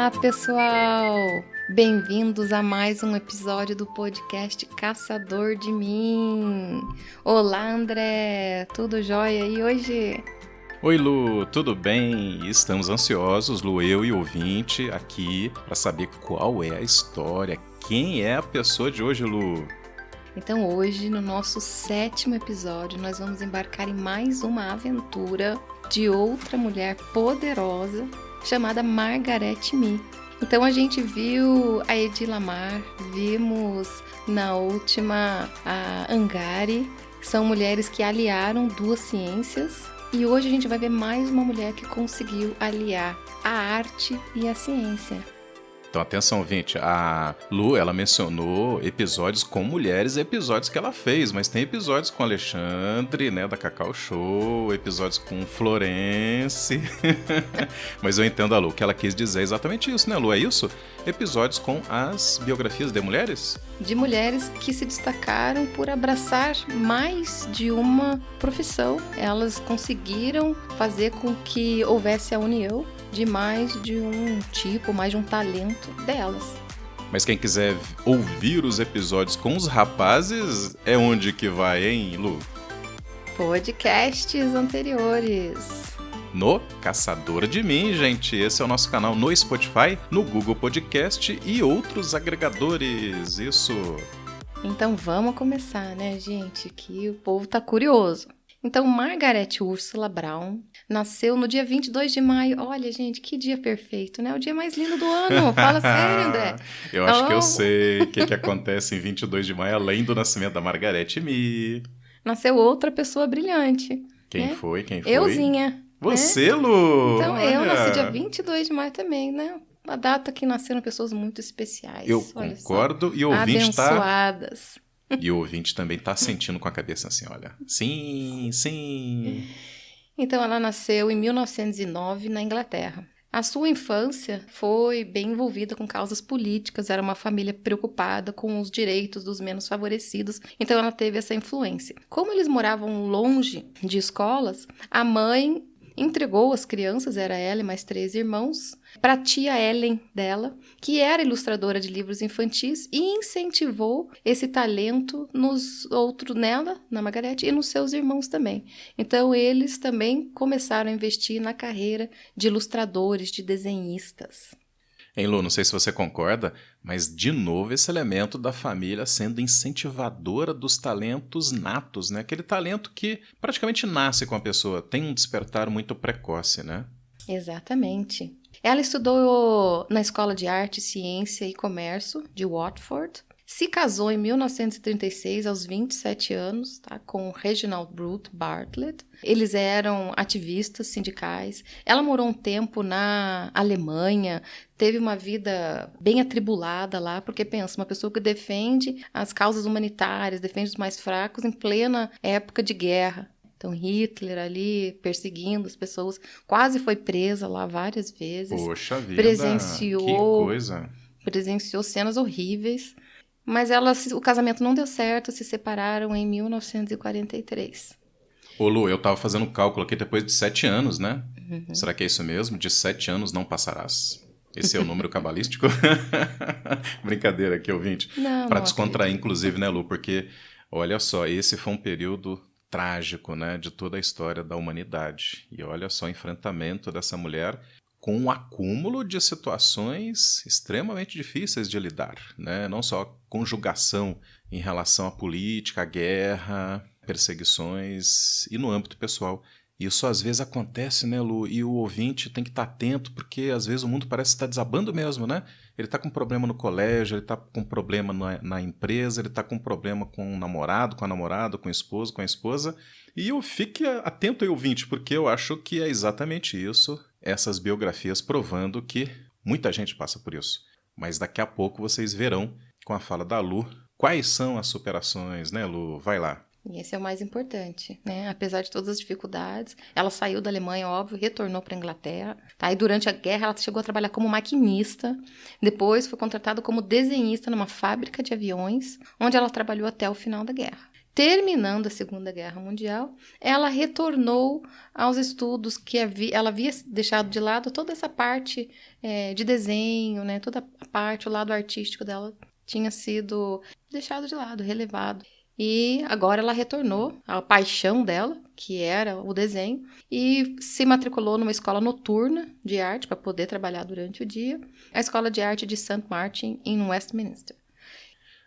Olá, pessoal! Bem-vindos a mais um episódio do podcast Caçador de Mim. Olá, André! Tudo jóia? E hoje? Oi, Lu, tudo bem? Estamos ansiosos, Lu, eu e o ouvinte, aqui para saber qual é a história, quem é a pessoa de hoje, Lu? Então hoje, no nosso 7º episódio, nós vamos embarcar em mais uma aventura de outra mulher poderosa chamada Margaret Mee. Então a gente viu a Hedy Lamarr, vimos na última a Angari, são mulheres que aliaram duas ciências, e hoje a gente vai ver mais uma mulher que conseguiu aliar a arte e a ciência. Então, atenção, ouvinte, a Lu, ela mencionou episódios com mulheres, episódios que ela fez, mas tem episódios com Alexandre, né, da Cacau Show, episódios com Florence, mas eu entendo a Lu, que ela quis dizer exatamente isso, né, Lu, é isso? Episódios com as biografias de mulheres? De mulheres que se destacaram por abraçar mais de uma profissão. Elas conseguiram fazer com que houvesse a união de mais de um tipo, mais de um talento delas. Mas quem quiser ouvir os episódios com os rapazes, é onde que vai, hein, Lu? Podcasts anteriores. No Caçador de Mim, gente. Esse é o nosso canal no Spotify, no Google Podcast e outros agregadores. Isso. Então vamos começar, né, gente? Que o povo tá curioso. Então, Margaret Ursula Braun nasceu no dia 22 de maio. Olha, gente, que dia perfeito, né? O dia mais lindo do ano. Fala sério, André. Eu acho que eu sei o que acontece em 22 de maio, além do nascimento da Margaret Mee. Nasceu outra pessoa brilhante. Quem né? foi? Euzinha. Você, Lu? Então, Olha. eu nasci dia 22 de maio também, né? Uma data que nasceram pessoas muito especiais. Eu concordo e o ouvinte abençoadas. E o ouvinte também tá sentindo com a cabeça assim, olha. Sim, sim. Então, ela nasceu em 1909 na Inglaterra. A sua infância foi bem envolvida com causas políticas, era uma família preocupada com os direitos dos menos favorecidos, então ela teve essa influência. Como eles moravam longe de escolas, a mãe entregou as crianças, era ela e mais 3 irmãos, para a tia Ellen dela, que era ilustradora de livros infantis e incentivou esse talento nela, na Margaret, e nos seus irmãos também. Então, eles também começaram a investir na carreira de ilustradores, de desenhistas. Hein, Lu, não sei se você concorda, mas de novo esse elemento da família sendo incentivadora dos talentos natos, né? Aquele talento que praticamente nasce com a pessoa, tem um despertar muito precoce, né? Exatamente. Ela estudou na Escola de Arte, Ciência e Comércio de Watford. Se casou em 1936, aos 27 anos, tá, com Reginald Brute Bartlett. Eles eram ativistas sindicais. Ela morou um tempo na Alemanha, teve uma vida bem atribulada lá, porque pensa, uma pessoa que defende as causas humanitárias, defende os mais fracos em plena época de guerra. Então, Hitler ali perseguindo as pessoas, quase foi presa lá várias vezes. Poxa vida, que coisa! Presenciou cenas horríveis. Mas o casamento não deu certo, se separaram em 1943. Ô Lu, eu tava fazendo um cálculo aqui depois de 7 anos, né? Uhum. Será que é isso mesmo? De 7 anos não passarás. Esse é o número cabalístico? Brincadeira aqui, ouvinte. Para descontrair, inclusive, né, Lu? Porque, olha só, esse foi um período trágico, né, de toda a história da humanidade. E olha só o enfrentamento dessa mulher com um acúmulo de situações extremamente difíceis de lidar, né? Não só conjugação em relação à política, à guerra, perseguições e no âmbito pessoal. Isso às vezes acontece, né, Lu? E o ouvinte tem que estar atento, porque às vezes o mundo parece estar desabando mesmo, né? Ele está com problema no colégio, ele está com problema na empresa, ele está com problema com o namorado, com a namorada, com o esposo, com a esposa. E eu fique atento aí, ouvinte, porque eu acho que é exatamente isso, essas biografias provando que muita gente passa por isso. Mas daqui a pouco vocês verão, com a fala da Lu, quais são as superações, né, Lu? Vai lá. E esse é o mais importante, né? Apesar de todas as dificuldades, ela saiu da Alemanha, óbvio, retornou para a Inglaterra, tá? E durante a guerra ela chegou a trabalhar como maquinista, depois foi contratada como desenhista numa fábrica de aviões, onde ela trabalhou até o final da guerra. Terminando a Segunda Guerra Mundial, ela retornou aos estudos que ela havia deixado de lado toda essa parte de desenho, né? Toda a parte, o lado artístico dela tinha sido deixado de lado, relevado. E agora ela retornou à paixão dela, que era o desenho, e se matriculou numa escola noturna de arte para poder trabalhar durante o dia, a Escola de Arte de St. Martin, em Westminster.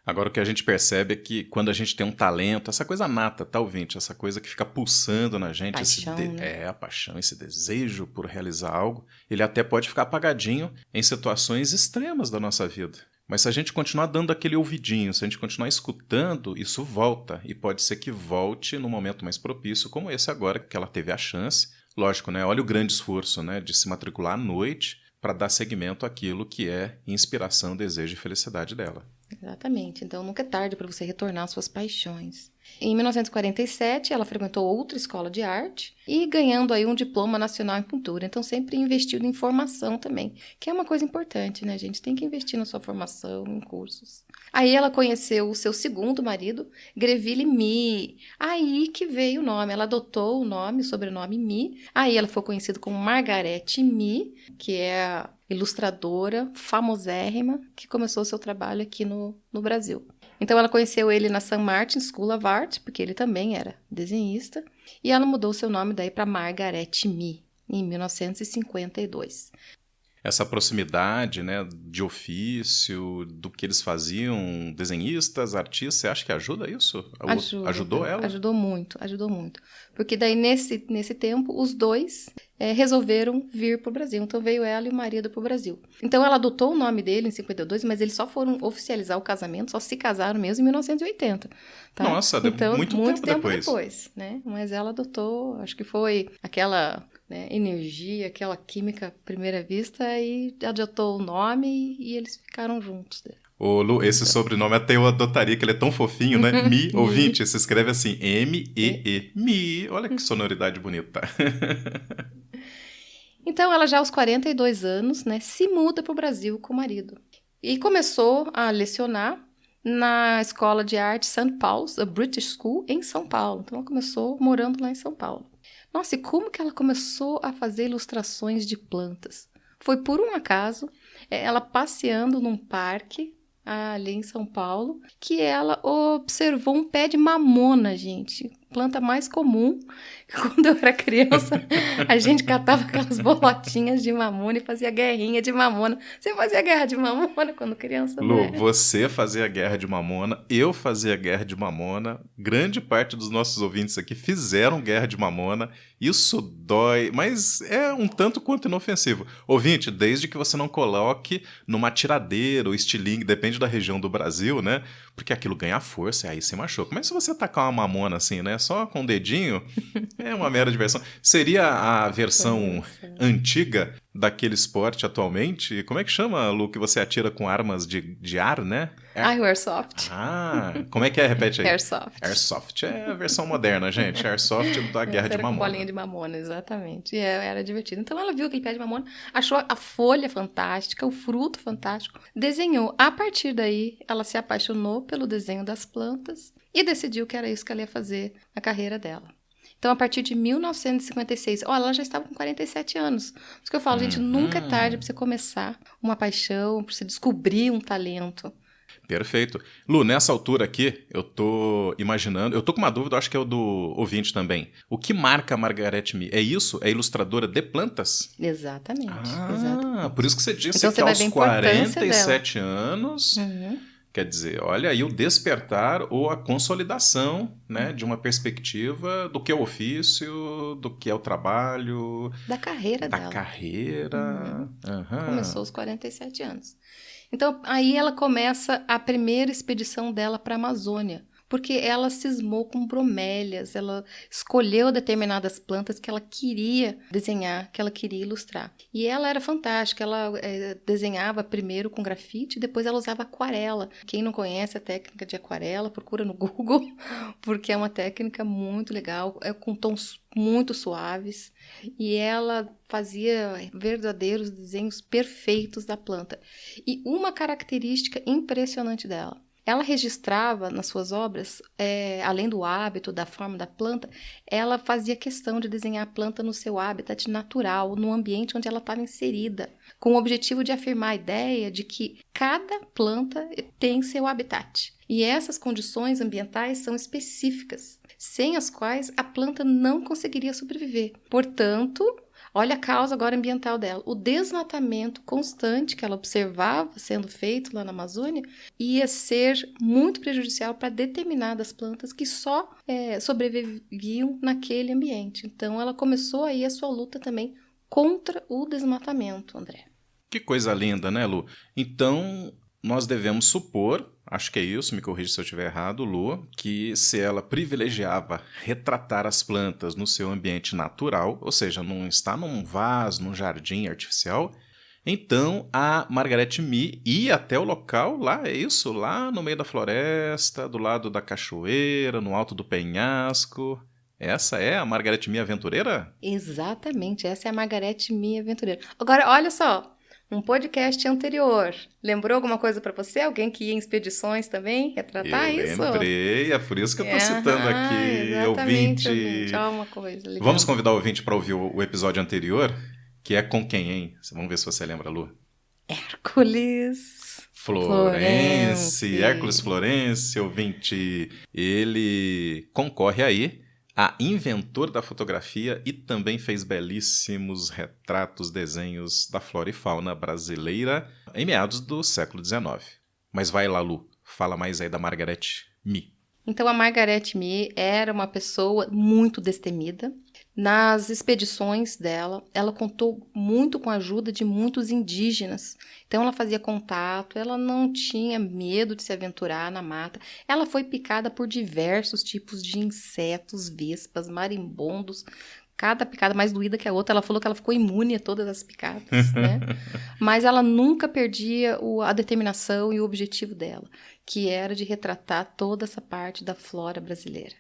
Agora, o que a gente percebe é que quando a gente tem um talento, essa coisa nata, tá, ouvinte? Essa coisa que fica pulsando na gente, paixão, né? a paixão, esse desejo por realizar algo, ele até pode ficar apagadinho em situações extremas da nossa vida. Mas se a gente continuar dando aquele ouvidinho, se a gente continuar escutando, isso volta. E pode ser que volte num momento mais propício, como esse agora, que ela teve a chance. Lógico, né? Olha o grande esforço, né? De se matricular à noite para dar seguimento àquilo que é inspiração, desejo e felicidade dela. Exatamente. Então, nunca é tarde para você retornar às suas paixões. Em 1947, ela frequentou outra escola de arte e ganhando aí um diploma nacional em pintura. Então, sempre investiu em formação também, que é uma coisa importante, né, gente? Tem que investir na sua formação, em cursos. Aí ela conheceu o seu segundo marido, Greville Mee. Aí que veio o nome. Ela adotou o nome, o sobrenome Mee. Aí ela foi conhecida como Margaret Mee, que é a ilustradora famosérrima que começou seu trabalho aqui no Brasil. Então, ela conheceu ele na St. Martin School of Art, porque ele também era desenhista, e ela mudou seu nome daí para Margaret Mee, em 1952. Essa proximidade, né, de ofício, do que eles faziam, desenhistas, artistas, você acha que ajuda isso? Ajudou ela? Ajudou muito. Porque daí, nesse tempo, os dois resolveram vir para o Brasil. Então, veio ela e o marido para o Brasil. Então, ela adotou o nome dele em 52, mas eles só foram oficializar o casamento, só se casaram mesmo em 1980. Tá? Nossa, então, muito tempo depois. Né? Mas ela adotou, acho que foi aquela... né, energia, aquela química à primeira vista, e adotou o nome e eles ficaram juntos. Ô, Lu, esse sobrenome até eu adotaria, que ele é tão fofinho, né? Mi, ouvinte, se escreve assim, M-E-E. Mi, olha que sonoridade bonita. Então, ela já aos 42 anos, né, se muda para o Brasil com o marido. E começou a lecionar na Escola de Arte St. Paul's, a British School, em São Paulo. Então, ela começou morando lá em São Paulo. Nossa, e como que ela começou a fazer ilustrações de plantas? Foi por um acaso, ela passeando num parque ali em São Paulo, que ela observou um pé de mamona, gente. Planta mais comum. Quando eu era criança, a gente catava aquelas bolotinhas de mamona e fazia guerrinha de mamona. Você fazia guerra de mamona quando criança, Lu, né? você fazia guerra de mamona, eu fazia guerra de mamona, grande parte dos nossos ouvintes aqui fizeram guerra de mamona. Isso dói, mas é um tanto quanto inofensivo. Ouvinte, desde que você não coloque numa tiradeira ou estilingue, depende da região do Brasil, né? Porque aquilo ganha força e aí se machuca. Mas se você tacar uma mamona assim, né? Só com o dedinho, é uma mera diversão. Seria a versão antiga daquele esporte atualmente? Como é que chama, Lu, que você atira com armas de ar, né? Airsoft. Como é que é? Repete aí. Airsoft. Airsoft é a versão moderna, gente. Airsoft da guerra de mamona. Com bolinha de mamona, exatamente. E era divertido. Então, ela viu aquele pé de mamona, achou a folha fantástica, o fruto fantástico, desenhou. A partir daí, ela se apaixonou pelo desenho das plantas e decidiu que era isso que ela ia fazer na carreira dela. Então, a partir de 1956, ela já estava com 47 anos. Por isso que eu falo, gente, nunca é tarde para você começar uma paixão, para você descobrir um talento. Perfeito. Lu, nessa altura aqui, eu tô imaginando, eu tô com uma dúvida, acho que é o do ouvinte também. O que marca a Margaret Mee? É isso? É ilustradora de plantas? Exatamente. Por isso que você disse então, que aos 47 anos, quer dizer, olha aí o despertar ou a consolidação, né, de uma perspectiva do que é o ofício, do que é o trabalho. Da carreira dela. Da carreira. Começou aos 47 anos. Então, aí ela começa a primeira expedição dela para a Amazônia, porque ela cismou com bromélias, ela escolheu determinadas plantas que ela queria desenhar, que ela queria ilustrar. E ela era fantástica, ela desenhava primeiro com grafite, depois ela usava aquarela. Quem não conhece a técnica de aquarela, procura no Google, porque é uma técnica muito legal, com tons muito suaves, e ela fazia verdadeiros desenhos perfeitos da planta. E uma característica impressionante dela, Ela registrava nas suas obras, além do hábito, da forma da planta, ela fazia questão de desenhar a planta no seu habitat natural, no ambiente onde ela estava inserida, com o objetivo de afirmar a ideia de que cada planta tem seu habitat. E essas condições ambientais são específicas, sem as quais a planta não conseguiria sobreviver. Portanto, olha a causa agora ambiental dela. O desmatamento constante que ela observava sendo feito lá na Amazônia ia ser muito prejudicial para determinadas plantas que só sobreviviam naquele ambiente. Então, ela começou aí a sua luta também contra o desmatamento, André. Que coisa linda, né, Lu? Então, nós devemos supor, acho que é isso, me corrija se eu estiver errado, Lu, que se ela privilegiava retratar as plantas no seu ambiente natural, ou seja, não está num vaso, num jardim artificial, então a Margaret Mee ia até o local, lá, é isso? Lá no meio da floresta, do lado da cachoeira, no alto do penhasco. Essa é a Margaret Mee aventureira? Exatamente, essa é a Margaret Mee aventureira. Agora, olha só. Um podcast anterior. Lembrou alguma coisa para você? Alguém que ia em expedições também? Retratar isso? Eu lembrei, é por isso que eu estou citando aqui. Exatamente, ouvinte. Olha uma coisa legal. Vamos convidar o ouvinte para ouvir o episódio anterior, que é com quem, hein? Vamos ver se você lembra, Lu. Hércules Florense. Hércules Florense, ouvinte. Ele concorre aí a inventor da fotografia e também fez belíssimos retratos, desenhos da flora e fauna brasileira em meados do século XIX. Mas vai lá, Lu, fala mais aí da Margaret Mee. Então, a Margaret Mee era uma pessoa muito destemida. Nas expedições dela, ela contou muito com a ajuda de muitos indígenas. Então, ela fazia contato, ela não tinha medo de se aventurar na mata. Ela foi picada por diversos tipos de insetos, vespas, marimbondos. Cada picada mais doída que a outra. Ela falou que ela ficou imune a todas as picadas, né? Mas ela nunca perdia a determinação e o objetivo dela, que era de retratar toda essa parte da flora brasileira.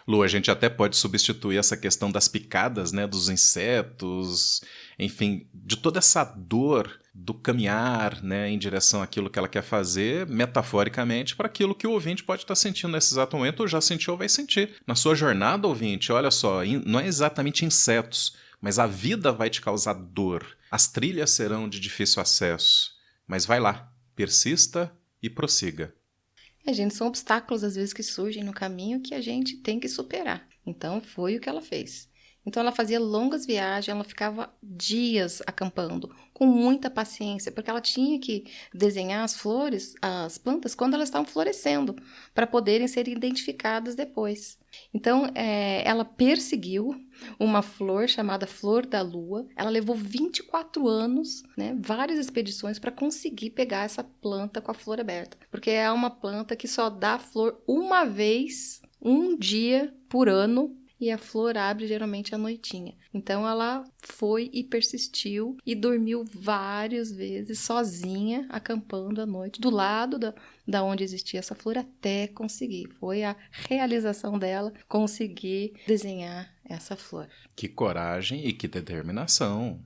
Lu, a gente até pode substituir essa questão das picadas, né, dos insetos, enfim, de toda essa dor do caminhar, né, em direção àquilo que ela quer fazer, metaforicamente, para aquilo que o ouvinte pode estar sentindo nesse exato momento, ou já sentiu ou vai sentir. Na sua jornada, ouvinte, olha só, não é exatamente insetos, mas a vida vai te causar dor. As trilhas serão de difícil acesso, mas vai lá, persista e prossiga. Gente, são obstáculos às vezes que surgem no caminho que a gente tem que superar. Então, foi o que ela fez. Então, ela fazia longas viagens, ela ficava dias acampando, com muita paciência, porque ela tinha que desenhar as flores, as plantas, quando elas estavam florescendo, para poderem ser identificadas depois. Então, ela perseguiu uma flor chamada Flor da Lua. Ela levou 24 anos, né, várias expedições para conseguir pegar essa planta com a flor aberta. Porque é uma planta que só dá flor uma vez, um dia por ano, e a flor abre geralmente à noitinha. Então, ela foi e persistiu e dormiu várias vezes sozinha, acampando à noite, do lado da onde existia essa flor, até conseguir. Foi a realização dela conseguir desenhar essa flor. Que coragem e que determinação.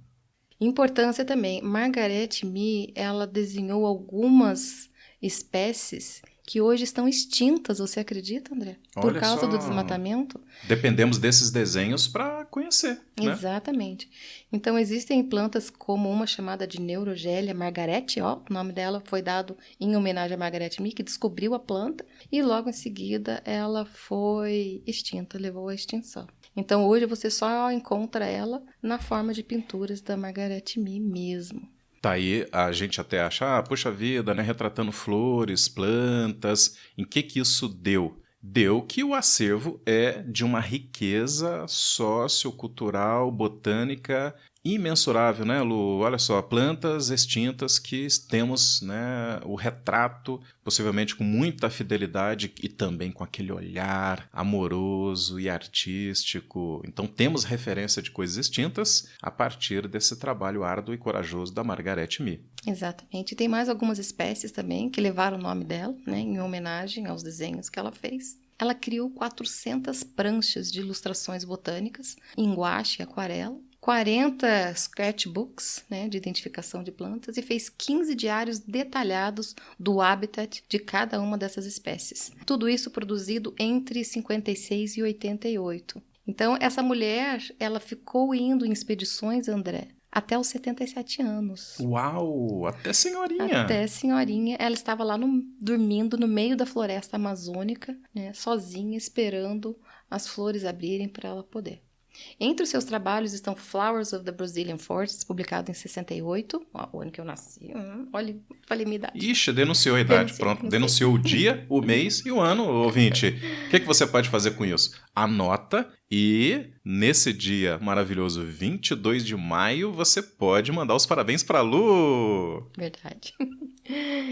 Importância também. Margaret Mee, ela desenhou algumas espécies que hoje estão extintas, você acredita, André? Por causa do desmatamento. Dependemos desses desenhos para conhecer, né? Exatamente. Então, existem plantas como uma chamada de Neurogélia Margaret, o nome dela foi dado em homenagem a Margaret Mee, que descobriu a planta, e logo em seguida ela foi extinta, levou à extinção. Então, hoje você só encontra ela na forma de pinturas da Margaret Mee mesmo. Tá aí, a gente até acha, puxa vida, né, retratando flores, plantas. Em que isso deu? Deu que o acervo é de uma riqueza sociocultural, botânica imensurável, né, Lu? Olha só, plantas extintas que temos, né, o retrato, possivelmente com muita fidelidade e também com aquele olhar amoroso e artístico. Então temos referência de coisas extintas a partir desse trabalho árduo e corajoso da Margaret Mee. Exatamente. E tem mais algumas espécies também que levaram o nome dela, né, em homenagem aos desenhos que ela fez. Ela criou 400 pranchas de ilustrações botânicas em guache e aquarela. 40 scratchbooks, né, de identificação de plantas e fez 15 diários detalhados do habitat de cada uma dessas espécies. Tudo isso produzido entre 56 e 88. Então, essa mulher, ela ficou indo em expedições, André, até os 77 anos. Uau! Até senhorinha! Até senhorinha. Ela estava lá dormindo no meio da floresta amazônica, né, sozinha, esperando as flores abrirem para ela poder. Entre os seus trabalhos estão Flowers of the Brazilian Forests, publicado em 68, o ano que eu nasci. Olha, falei minha idade. Ixi, denunciou a idade, pronto. Denunciou o dia, o mês e o ano, ouvinte. O que você pode fazer com isso? Anota e nesse dia maravilhoso, 22 de maio, você pode mandar os parabéns para a Lu. Verdade.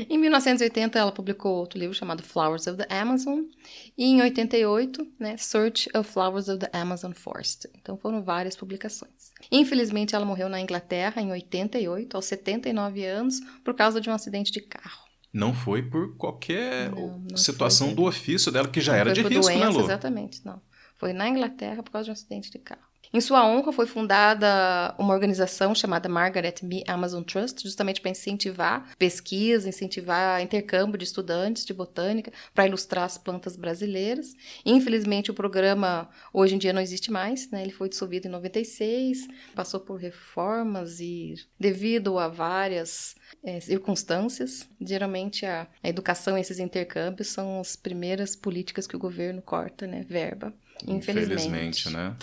Em 1980, ela publicou outro livro chamado Flowers of the Amazon. E em 88, né, Search of Flowers of the Amazon Forest. Então foram várias publicações. Infelizmente, ela morreu na Inglaterra em 88, aos 79 anos, por causa de um acidente de carro. Não foi por qualquer não situação do ofício dela, que já não era de risco, doença, né, Lu? Exatamente, não. Foi na Inglaterra por causa de um acidente de carro. Em sua honra, foi fundada uma organização chamada Margaret Mee Amazon Trust, justamente para incentivar pesquisa, incentivar intercâmbio de estudantes de botânica, para ilustrar as plantas brasileiras. Infelizmente, o programa hoje em dia não existe mais, né? Ele foi dissolvido em 96, passou por reformas e, devido a várias circunstâncias, geralmente a educação e esses intercâmbios são as primeiras políticas que o governo corta, né? Verba. Infelizmente, né?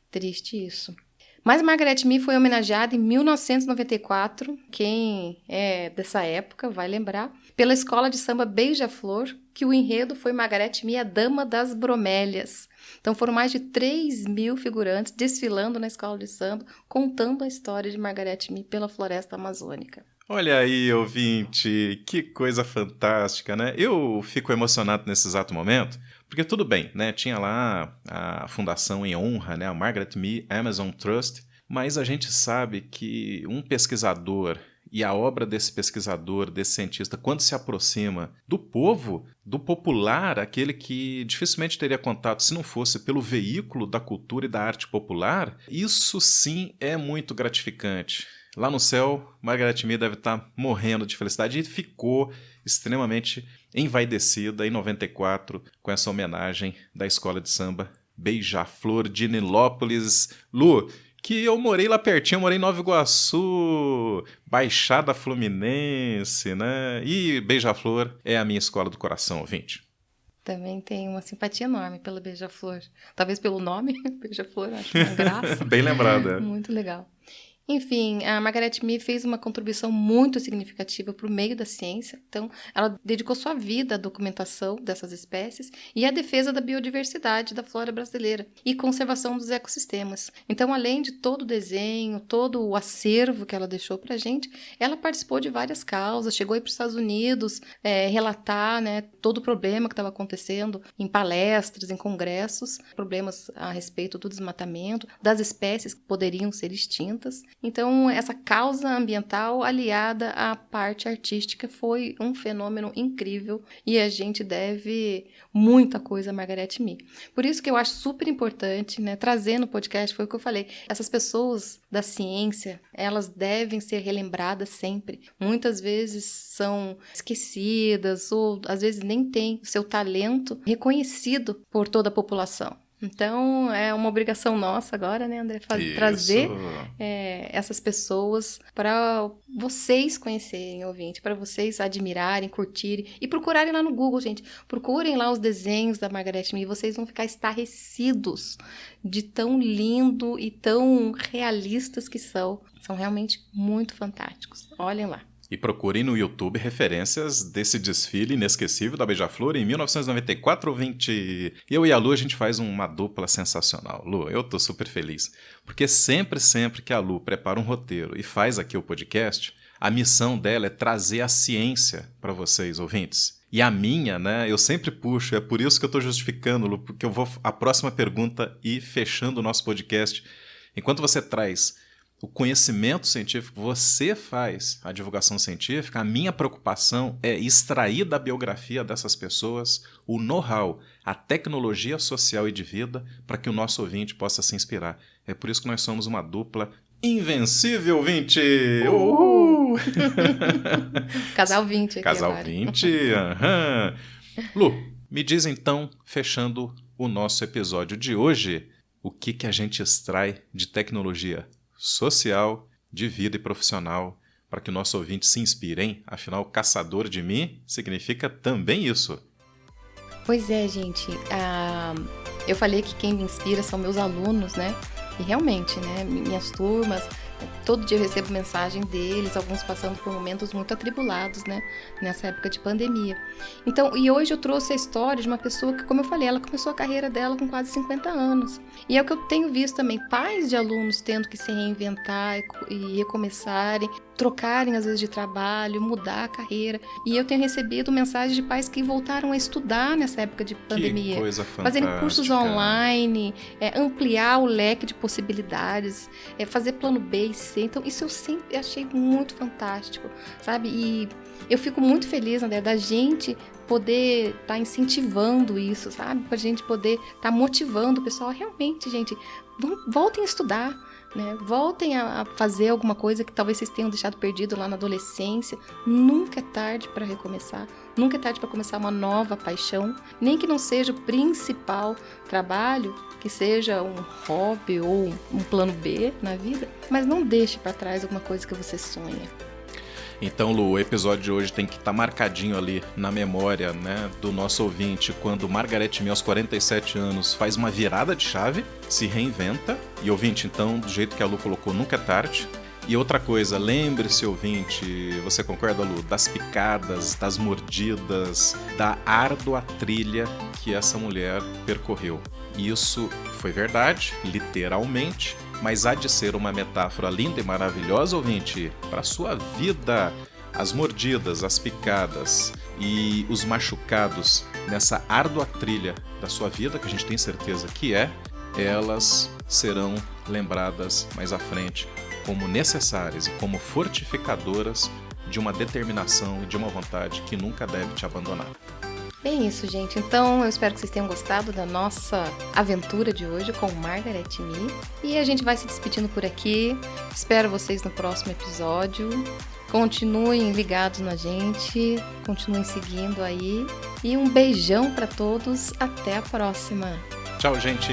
Triste isso. Mas Margaret Mee foi homenageada em 1994, quem é dessa época vai lembrar, pela escola de samba Beija-Flor, que o enredo foi Margaret Mee, a Dama das Bromélias. Então foram mais de 3.000 figurantes desfilando na escola de samba, contando a história de Margaret Mee pela floresta amazônica. Olha aí, ouvinte, que coisa fantástica, né? Eu fico emocionado nesse exato momento, porque tudo bem, né? Tinha lá a fundação em honra, né? A Margaret Mee Amazon Trust, mas a gente sabe que um pesquisador e a obra desse pesquisador, desse cientista, quando se aproxima do povo, do popular, aquele que dificilmente teria contato se não fosse pelo veículo da cultura e da arte popular, isso sim é muito gratificante. Lá no céu, Margaret Mee deve estar morrendo de felicidade e ficou extremamente envaidecida em 94 com essa homenagem da escola de samba Beija-Flor de Nilópolis. Lu, que eu morei lá pertinho, eu morei em Nova Iguaçu, Baixada Fluminense, né? E Beija-Flor é a minha escola do coração, ouvinte. Também tem uma simpatia enorme pela Beija-Flor. Talvez pelo nome, Beija-Flor, acho uma graça. Bem lembrada. Muito legal. Enfim, a Margaret Mee fez uma contribuição muito significativa para o meio da ciência. Então, ela dedicou sua vida à documentação dessas espécies e à defesa da biodiversidade da flora brasileira e conservação dos ecossistemas. Então, além de todo o desenho, todo o acervo que ela deixou para a gente, ela participou de várias causas, chegou aí para os Estados Unidos relatar, né, todo o problema que estava acontecendo em palestras, em congressos, problemas a respeito do desmatamento, das espécies que poderiam ser extintas. Então, essa causa ambiental aliada à parte artística foi um fenômeno incrível e a gente deve muita coisa a Margaret Mee. Por isso que eu acho super importante, né, trazer no podcast, foi o que eu falei, essas pessoas da ciência, elas devem ser relembradas sempre. Muitas vezes são esquecidas ou às vezes nem têm o seu talento reconhecido por toda a população. Então, é uma obrigação nossa agora, né, André? Trazer essas pessoas para vocês conhecerem, ouvinte, para vocês admirarem, curtirem e procurarem lá no Google, gente. Procurem lá os desenhos da Margaret Mee e vocês vão ficar estarrecidos de tão lindo e tão realistas que são. São realmente muito fantásticos. Olhem lá. E procurem no YouTube referências desse desfile inesquecível da Beija-Flor em 1994 ou 20. Eu e a Lu, a gente faz uma dupla sensacional. Lu, eu tô super feliz. Porque sempre que a Lu prepara um roteiro e faz aqui o podcast, a missão dela é trazer a ciência para vocês, ouvintes. E a minha, né, eu sempre puxo, é por isso que eu tô justificando, Lu, porque eu vou a próxima pergunta e fechando o nosso podcast. Enquanto você traz o conhecimento científico, você faz a divulgação científica, a minha preocupação é extrair da biografia dessas pessoas o know-how, a tecnologia social e de vida para que o nosso ouvinte possa se inspirar. É por isso que nós somos uma dupla invencível, ouvinte! Uhul! Casal 20 aqui Casal agora. 20, aham. Lu, me diz então, fechando o nosso episódio de hoje, o que a gente extrai de tecnologia social, de vida e profissional para que o nosso ouvinte se inspire, hein? Afinal, caçador de mim significa também isso. Pois é, gente. Eu falei que quem me inspira são meus alunos, né? E realmente, né? Minhas turmas, todo dia eu recebo mensagem deles, alguns passando por momentos muito atribulados, né? Nessa época de pandemia. Então, e hoje eu trouxe a história de uma pessoa que, como eu falei, ela começou a carreira dela com quase 50 anos. E é o que eu tenho visto também, pais de alunos tendo que se reinventar e recomeçarem, trocarem às vezes de trabalho, mudar a carreira. E eu tenho recebido mensagens de pais que voltaram a estudar nessa época de pandemia. Que coisa fantástica. Fazerem cursos online, ampliar o leque de possibilidades, fazer plano B e C. Então, isso eu sempre achei muito fantástico, sabe? E eu fico muito feliz, André, da gente poder estar incentivando isso, sabe? Pra gente poder estar motivando o pessoal. Realmente, gente, voltem a estudar, né? Voltem a fazer alguma coisa que talvez vocês tenham deixado perdido lá na adolescência. Nunca é tarde para recomeçar. Nunca é tarde para começar uma nova paixão. Nem que não seja o principal trabalho, que seja um hobby ou um plano B na vida. Mas não deixe para trás alguma coisa que você sonha. Então, Lu, o episódio de hoje tem que estar marcadinho ali na memória, né, do nosso ouvinte, quando Margaret Mee, aos 47 anos, faz uma virada de chave, se reinventa. E, ouvinte, então, do jeito que a Lu colocou, nunca é tarde. E outra coisa, lembre-se, ouvinte, você concorda, Lu, das picadas, das mordidas, da árdua trilha que essa mulher percorreu. Isso foi verdade, literalmente, mas há de ser uma metáfora linda e maravilhosa, ouvinte, para a sua vida. As mordidas, as picadas e os machucados nessa árdua trilha da sua vida, que a gente tem certeza que elas serão lembradas mais à frente como necessárias e como fortificadoras de uma determinação e de uma vontade que nunca deve te abandonar. Bem isso, gente. Então, eu espero que vocês tenham gostado da nossa aventura de hoje com Margaret Mee. E a gente vai se despedindo por aqui. Espero vocês no próximo episódio. Continuem ligados na gente, continuem seguindo aí. E um beijão para todos. Até a próxima. Tchau, gente!